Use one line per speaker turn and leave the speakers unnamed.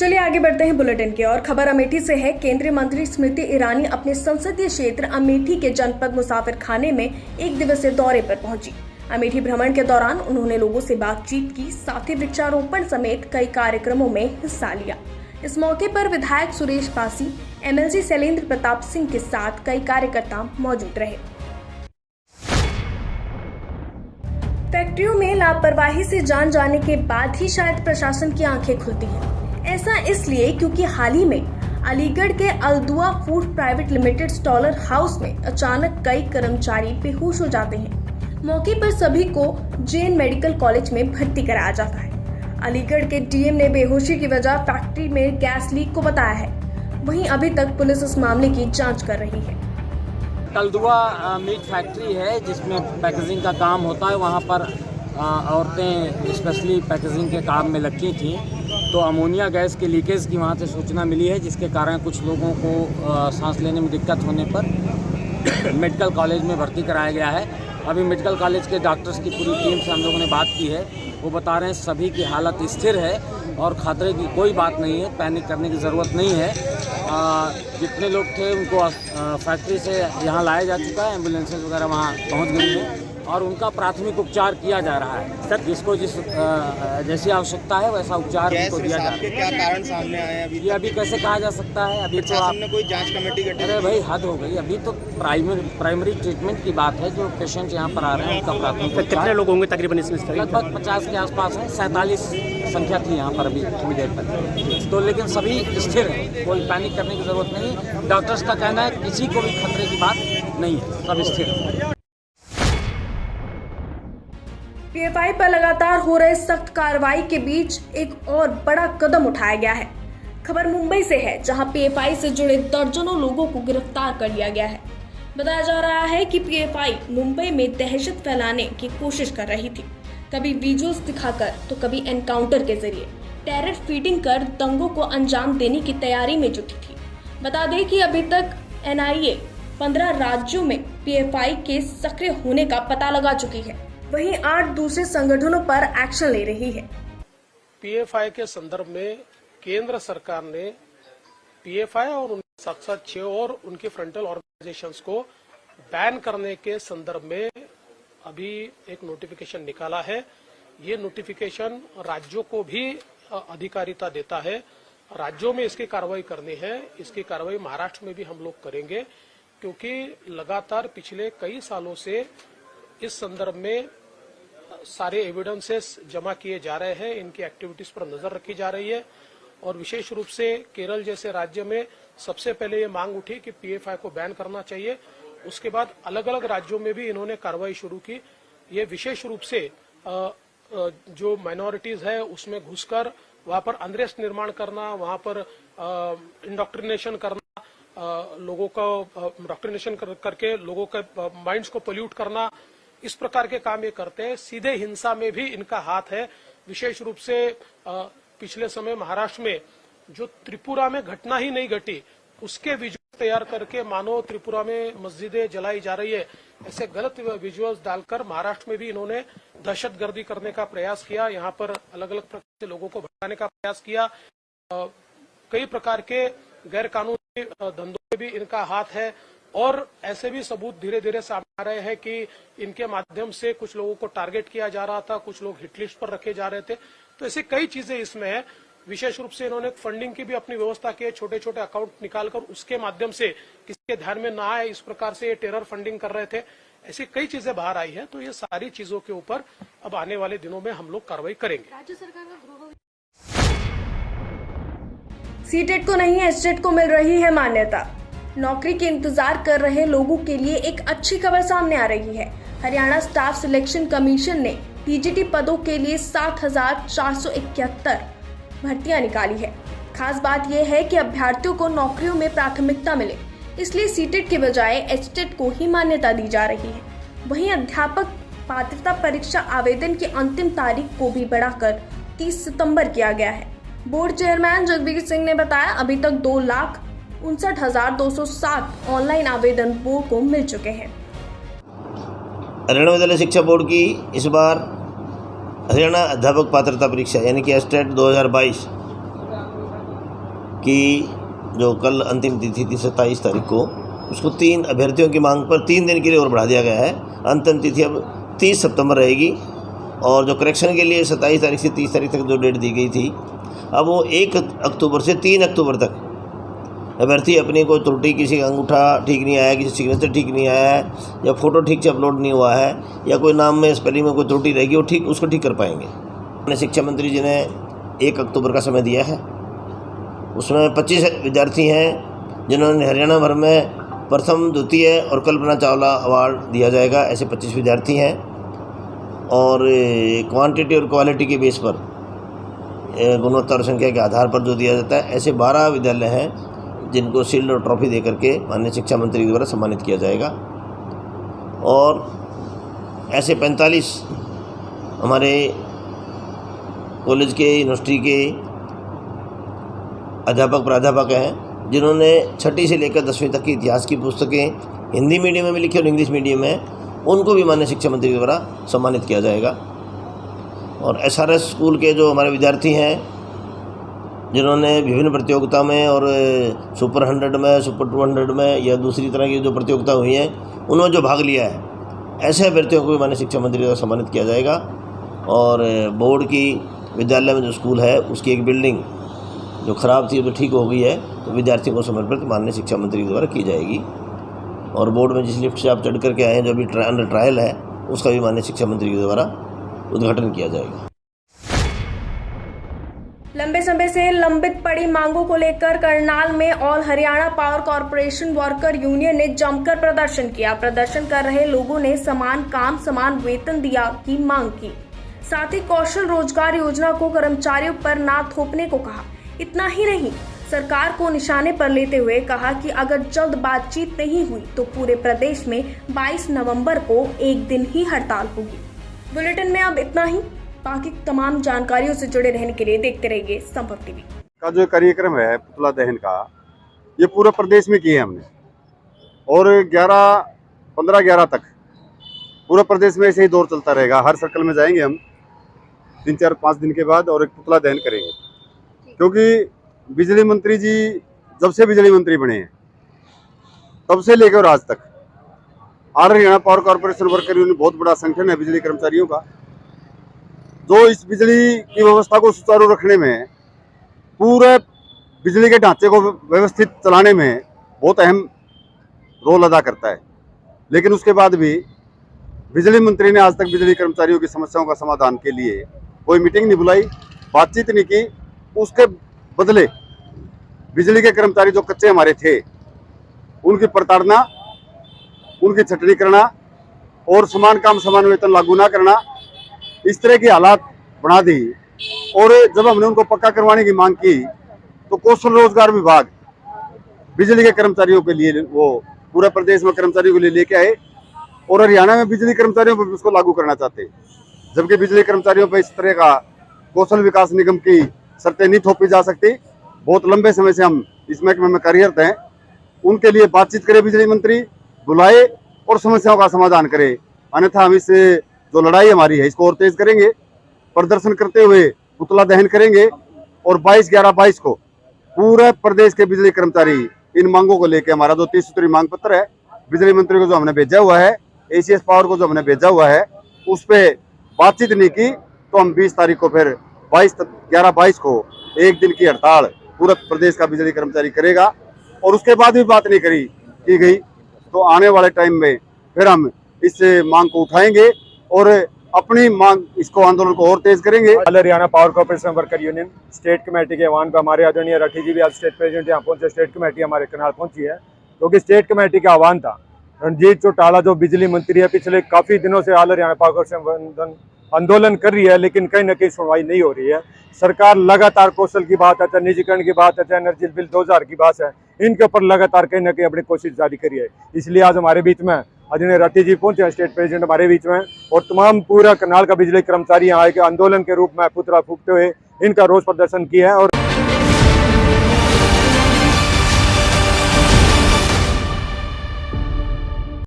चलिए आगे बढ़ते हैं बुलेटिन की और खबर अमेठी से है। केंद्रीय मंत्री स्मृति ईरानी अपने संसदीय क्षेत्र अमेठी के जनपद मुसाफिर खाने में एक दिवसीय दौरे पर पहुंची। अमेठी भ्रमण के दौरान उन्होंने लोगों से बातचीत की, साथ ही वृक्षारोपण समेत कई कार्यक्रमों में हिस्सा लिया। इस मौके पर विधायक सुरेश पासी, एमएलसी शैलेंद्र प्रताप सिंह के साथ कई कार्यकर्ता मौजूद रहे। फैक्ट्रियों में लापरवाही से जान जाने के बाद ही शायद प्रशासन की आंखें खुलती हैं। ऐसा इसलिए क्योंकि हाल ही में अलीगढ़ के अलदुआ फूड प्राइवेट लिमिटेड स्टॉलर हाउस में अचानक कई कर्मचारी बेहोश हो जाते हैं। मौके पर सभी को जैन मेडिकल कॉलेज में भर्ती कराया जाता है। अलीगढ़ के डीएम ने बेहोशी की वजह फैक्ट्री में गैस लीक को बताया है। वहीं अभी तक पुलिस इस मामले की जांच कर रही है।
अलदुआ मीट फैक्ट्री है जिसमें पैकेजिंग का काम होता है। वहाँ पर औरतें स्पेशली पैकेजिंग के काम में लगी थी, तो अमोनिया गैस के लीकेज की वहाँ से सूचना मिली है, जिसके कारण कुछ लोगों को सांस लेने में दिक्कत होने पर मेडिकल कॉलेज में भर्ती कराया गया है। अभी मेडिकल कॉलेज के डॉक्टर्स की पूरी टीम से हम लोगों ने बात की है। वो बता रहे हैं सभी की हालत स्थिर है और खतरे की कोई बात नहीं है, पैनिक करने की ज़रूरत नहीं है। जितने लोग थे उनको फैक्ट्री से यहाँ लाया जा चुका है, एम्बुलेंसेज वगैरह वहाँ पहुँच गई हैं और उनका प्राथमिक उपचार किया जा रहा है। सर, जिसको जैसी आवश्यकता है वैसा उपचार उनको दिया जा रहा है।
क्या कारण सामने आए हैं
ये अभी कैसे कहा जा सकता है? अभी तो आपने
कोई जांच कमेटी गठित?
अरे भाई हद हो गई। अभी तो प्राइमरी ट्रीटमेंट की बात है। जो पेशेंट यहाँ पर आ रहे हैं उनका प्राथमिक
कितने लोग होंगे तकरीबन इसमें?
लगभग 50 के आसपास है। 47 संख्या थी यहाँ पर अभी थोड़ी देर तक। तो लेकिन सभी स्थिर हैं, कोई पैनिक करने की जरूरत नहीं। डॉक्टर्स का कहना है किसी को भी खतरे की बात नहीं है, सब स्थिर है।
पीएफआई पर लगातार हो रहे सख्त कार्रवाई के बीच एक और बड़ा कदम उठाया गया है। खबर मुंबई से है, जहां पीएफआई से जुड़े दर्जनों लोगों को गिरफ्तार कर लिया गया है। बताया जा रहा है कि पीएफआई मुंबई में दहशत फैलाने की कोशिश कर रही थी, कभी वीडियोस दिखाकर तो कभी एनकाउंटर के जरिए टेरर फीडिंग कर दंगों को अंजाम देने की तैयारी में जुटी थी। बता दें कि अभी तक एनआईए 15 राज्यों में पीएफआई के सक्रिय होने का पता लगा चुकी है। वहीं 8 दूसरे संगठनों पर एक्शन ले रही है।
पीएफआई के संदर्भ में केंद्र सरकार ने पीएफआई और उनके साथ साथ 6 और उनके फ्रंटल ऑर्गेनाइजेशंस को बैन करने के संदर्भ में अभी एक नोटिफिकेशन निकाला है। ये नोटिफिकेशन राज्यों को भी अधिकारिता देता है। राज्यों में इसकी कार्रवाई करनी है। इसकी कार्रवाई महाराष्ट्र में भी हम लोग करेंगे, क्योंकि लगातार पिछले कई सालों से इस संदर्भ में सारे एविडेंसेस जमा किए जा रहे हैं। इनकी एक्टिविटीज पर नजर रखी जा रही है और विशेष रूप से केरल जैसे राज्य में सबसे पहले ये मांग उठी कि पीएफआई को बैन करना चाहिए। उसके बाद अलग अलग राज्यों में भी इन्होंने कार्रवाई शुरू की। ये विशेष रूप से जो माइनॉरिटीज है उसमें घुसकर वहां पर अनरेस्ट निर्माण करना, वहां पर इंडोक्ट्रिनेशन करना, लोगों का इंडोक्ट्रिनेशन करके लोगों के माइंड्स को पोल्यूट करना, इस प्रकार के काम ये करते हैं। सीधे हिंसा में भी इनका हाथ है। विशेष रूप से पिछले समय महाराष्ट्र में जो त्रिपुरा में घटना ही नहीं घटी, उसके विजुअल्स तैयार करके मानो त्रिपुरा में मस्जिदें जलाई जा रही है, ऐसे गलत विजुअल्स डालकर महाराष्ट्र में भी इन्होंने दहशतगर्दी करने का प्रयास किया। यहाँ पर अलग अलग प्रकार से लोगों को भड़काने का प्रयास किया। कई प्रकार के गैर कानूनी धंधों में भी इनका हाथ है और ऐसे भी सबूत धीरे धीरे सामने आ रहे हैं कि इनके माध्यम से कुछ लोगों को टारगेट किया जा रहा था, कुछ लोग हिटलिस्ट पर रखे जा रहे थे। तो ऐसी कई चीजें इसमें है। विशेष रूप से इन्होंने फंडिंग की भी अपनी व्यवस्था की है। छोटे छोटे अकाउंट निकालकर उसके माध्यम से किसी के ध्यान में ना आए इस प्रकार से ये टेरर फंडिंग कर रहे थे। ऐसी कई चीजें बाहर आई है। तो ये सारी चीजों के ऊपर अब आने वाले दिनों में हम लोग कार्रवाई करेंगे।
राज्य सरकार का सीटेट को नहीं, एचटेट को मिल रही है मान्यता। नौकरी के इंतजार कर रहे लोगों के लिए एक अच्छी खबर सामने आ रही है। हरियाणा स्टाफ सिलेक्शन कमीशन ने पीजीटी पदों के लिए 7,471 भर्तियां निकाली है। खास बात यह है कि अभ्यर्थियों को नौकरियों में प्राथमिकता मिले, इसलिए सीटेट के बजाय एचटेट को ही मान्यता दी जा रही है। वहीं अध्यापक पात्रता परीक्षा आवेदन की अंतिम तारीख को भी बढ़ाकर 30 सितंबर किया गया है। बोर्ड चेयरमैन जगवीर सिंह ने बताया, अभी तक 2,59,207 ऑनलाइन आवेदन बोर्ड को मिल चुके हैं।
हरियाणा विद्यालय शिक्षा बोर्ड की इस बार हरियाणा अध्यापक पात्रता परीक्षा यानी कि एचटेट 2022 कि जो कल अंतिम तिथि थी 27 तारीख को, उसको 3 अभ्यर्थियों की मांग पर 3 दिन के लिए और बढ़ा दिया गया है। अंतिम तिथि अब 30 सितंबर रहेगी और जो करेक्शन के लिए 27 तारीख से 30 तारीख तक जो डेट दी गई थी, अब वो 1 अक्टूबर से 3 अक्टूबर तक अभ्यर्थी अपनी कोई त्रुटि, किसी का अंगूठा ठीक नहीं आया, किसी सिग्नेचर ठीक नहीं आया है, या फ़ोटो ठीक से अपलोड नहीं हुआ है, या कोई नाम में स्पेलिंग में कोई त्रुटि रहेगी, वो उसको ठीक कर पाएंगे। हमने शिक्षा मंत्री जी ने 1 अक्टूबर का समय दिया है। उसमें 25 विद्यार्थी हैं जिन्होंने हरियाणा भर में प्रथम, द्वितीय और कल्पना चावला अवार्ड दिया जाएगा। ऐसे 25 विद्यार्थी हैं और क्वांटिटी और क्वालिटी के बेस पर, गुणवत्ता और संख्या के आधार पर जो दिया जाता है, ऐसे 12 विद्यालय हैं जिनको शील्ड और ट्रॉफी दे करके माननीय शिक्षा मंत्री द्वारा सम्मानित किया जाएगा। और ऐसे 45 हमारे कॉलेज के, यूनिवर्सिटी के अध्यापक प्राध्यापक हैं जिन्होंने 6ठी से लेकर 10वीं तक की इतिहास की पुस्तकें हिंदी मीडियम में भी लिखी और इंग्लिश मीडियम में, उनको भी माननीय शिक्षा मंत्री द्वारा सम्मानित किया जाएगा। और SRS स्कूल के जो हमारे विद्यार्थी हैं जिन्होंने विभिन्न प्रतियोगिता में और सुपर 100 में, सुपर 200 में या दूसरी तरह की जो प्रतियोगिता हुई हैं, उन्होंने जो भाग लिया है, ऐसे अभ्यर्थियों को भी माननीय शिक्षा मंत्री द्वारा सम्मानित किया जाएगा। और बोर्ड की विद्यालय में जो स्कूल है उसकी एक बिल्डिंग जो ख़राब थी वो ठीक हो गई है, तो विद्यार्थियों को समर्पित माननीय शिक्षा मंत्री द्वारा की जाएगी। और बोर्ड में जिस लिफ्ट से आप चढ़ करके आए हैं, जो अभी अंडर ट्रायल है, उसका भी माननीय शिक्षा मंत्री के द्वारा उद्घाटन किया जाएगा।
लंबे समय से लंबित पड़ी मांगों को लेकर करनाल में all Haryana power corporation worker union ने जमकर प्रदर्शन किया। प्रदर्शन कर रहे लोगों ने समान काम समान वेतन दिया की मांग की। साथ ही कौशल रोजगार योजना को कर्मचारियों पर ना थोपने को कहा। इतना ही नहीं, सरकार को निशाने पर लेते हुए कहा कि अगर जल्द बातचीत नहीं हुई तो पूरे प्रदेश में 22 नवंबर को एक दिन ही हड़ताल होगी। बुलेटिन में अब इतना ही। बाकी तमाम जानकारियों से जुड़े रहने के लिए देखते रहिए संभव टीवी
का जो कार्यक्रम है पुतला दहन का, ये पूरे प्रदेश में किए हमने और 15-11 तक पूरे प्रदेश में ऐसे ही दौर चलता रहेगा। हर सर्कल में जाएंगे हम 3-4-5 दिन के बाद और एक पुतला दहन करेंगे, क्योंकि बिजली मंत्री जी जब से बिजली मंत्री बने हैं तब से लेकर आज तक all Haryana power corporation worker union बहुत बड़ा संगठन है बिजली कर्मचारियों का, जो इस बिजली की व्यवस्था को सुचारू रखने में, पूरे बिजली के ढांचे को व्यवस्थित चलाने में बहुत अहम रोल अदा करता है। लेकिन उसके बाद भी बिजली मंत्री ने आज तक बिजली कर्मचारियों की समस्याओं का समाधान के लिए कोई मीटिंग नहीं बुलाई, बातचीत नहीं की। उसके बदले बिजली के कर्मचारी जो कच्चे हमारे थे, उनकी प्रताड़ना, उनकी छटनी करना और समान काम समान वेतन लागू ना करना, इस तरह की हालात बना दी। और जब हमने उनको पक्का करवाने की मांग की तो कौशल रोजगार विभाग बिजली के कर्मचारियों के लिए वो पूरे प्रदेश में कर्मचारियों के लिए लेके आए और हरियाणा में बिजली कर्मचारियों पर भी उसको लागू करना चाहते, जबकि बिजली कर्मचारियों पर इस तरह का कौशल विकास निगम की शर्तें नहीं थोपी जा सकती। बहुत लंबे समय से हम इस महकमे में कार्यरत हैं। उनके लिए बातचीत करे बिजली मंत्री, बुलाए और समस्याओं का समाधान करे, अन्यथा हम इस जो लड़ाई हमारी है इसको और तेज करेंगे। प्रदर्शन करते हुए पुतला दहन करेंगे और 22/11/22 को पूरे प्रदेश के बिजली कर्मचारी इन मांगों को लेकर, हमारा जो 30 सूत्री मांग पत्र है बिजली मंत्री को जो हमने भेजा हुआ है, ACS पावर को जो हमने भेजा हुआ है, उस पर बातचीत नहीं की तो हम 20 तारीख को फिर 22/11/22 को एक दिन की हड़ताल पूरे प्रदेश का बिजली कर्मचारी करेगा। और उसके बाद भी बात नहीं की गई तो आने वाले टाइम में फिर हम इस मांग को उठाएंगे और अपनी मांग, इसको आंदोलन को और तेज करेंगे।
All Haryana power corporation worker union state committee के आह्वान पर हमारे आदरणीय राठी जी भी आज स्टेट प्रेसिडेंट यहाँ पहुंचे। स्टेट कमेटी हमारे करनाल पहुंची है क्योंकि स्टेट कमेटी का आह्वान था। रणजीत चौटाला जो बिजली मंत्री है, पिछले काफी दिनों से ऑल हरियाणा पावर कॉर्पोरेशन आंदोलन कर रही है, लेकिन कहीं ना कहीं सुनवाई नहीं हो रही है। सरकार लगातार कौशल की बात है, चाहे निजीकरण की बात है, चाहे एनर्जी बिल 2000 की बात है, इनके ऊपर लगातार कहीं ना कहीं अपनी कोशिश जारी करी है। इसलिए आज हमारे बीच में आदरणीय राठी जी पहुंचे हैं, स्टेट प्रेसिडेंट हमारे बीच में, और तमाम पूरा करनाल का बिजली कर्मचारी यहाँ आए के आंदोलन के रूप में पुतला फूंकते हुए इनका रोष प्रदर्शन किया है। और